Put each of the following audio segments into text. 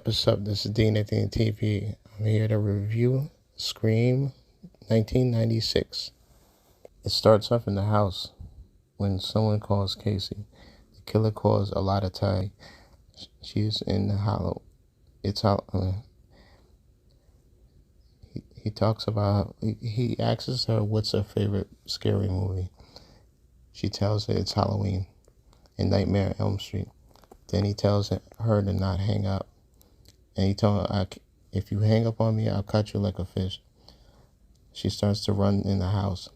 What's up? This is Dean at the TV. I'm here to review Scream 1996. It starts off in the house when someone calls Casey. The killer calls a lot of time. She's in the hollow. He talks about, he asks her what's her favorite scary movie. She tells her it's Halloween and Nightmare on Elm Street. Then he tells her to not hang up. And he told her, if you hang up on me, I'll cut you like a fish. She starts to run in the house.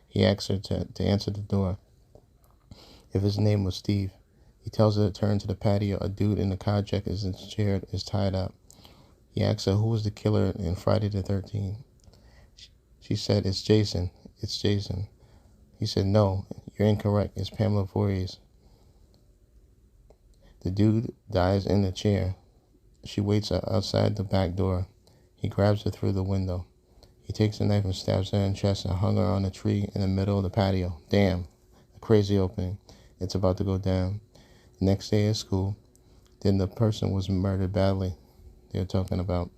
He asks her to answer the door. If his name was Steve, he tells her to turn to the patio. A dude in the car jacket is tied up. He asks her who was the killer in Friday the 13th. She said, it's Jason. It's Jason. He said, no, you're incorrect. It's Pamela Voorhees. The dude dies in the chair. She waits outside the back door. He grabs her through the window. He takes a knife and stabs her in the chest and hung her on a tree in the middle of the patio. Damn, a crazy opening. It's about to go down. The next day at school, then the person was murdered badly. They're talking about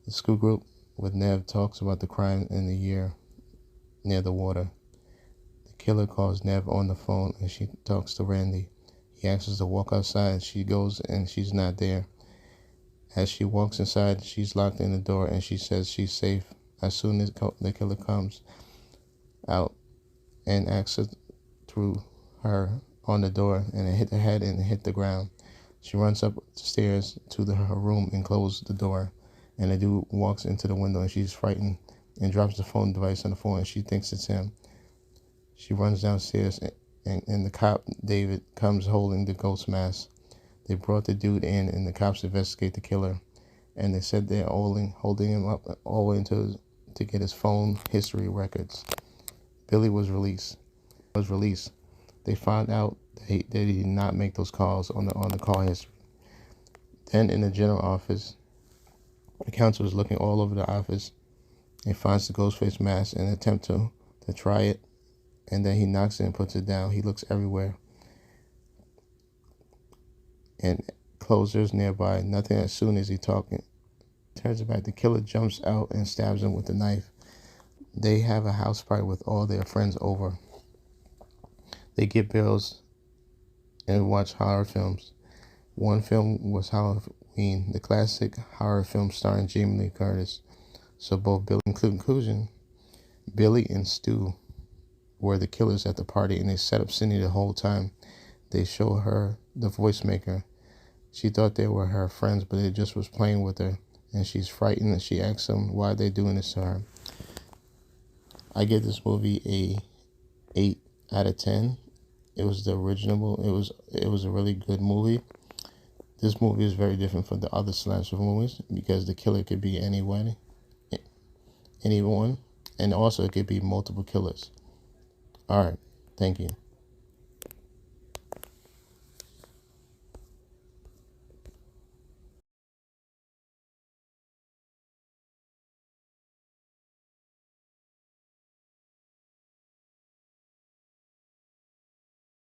the school group with Nev talks about the crime in the year near the water. The killer calls Nev on the phone and she talks to Randy. He asks her to walk outside. She goes and she's not there. As she walks inside, she's locked in the door and she says she's safe. As soon as the killer comes out and asks her through her on the door and it hit her head and hit the ground. She runs up the stairs to her room and closes the door. And the dude walks into the window and she's frightened and drops the phone device on the floor and she thinks it's him. She runs downstairs and the cop, David, comes holding the ghost mask. They brought the dude in, and the cops investigate the killer. And they said they're holding him up all the way to get his phone history records. Billy was released. They found out that he did not make those calls on the call history. Then in the general office, the counselor is looking all over the office and finds the ghost face mask and attempt to try it. And then he knocks it and puts it down. He looks everywhere. And closers nearby, nothing. As soon as he's talking, turns it back. The killer jumps out and stabs him with a knife. They have a house party with all their friends over. They get bills and watch horror films. One film was Halloween, the classic horror film starring Jamie Lee Curtis. So both Billy and conclusion, Billy and Stu were the killers at the party, and they set up Cindy the whole time. They show her the voice maker. She thought they were her friends, but it just was playing with her. And she's frightened, and she asks them why they're doing this to her. I give this movie a 8 out of 10. It was the original. It was a really good movie. This movie is very different from the other slasher movies because the killer could be anyone, and also it could be multiple killers. All right, thank you.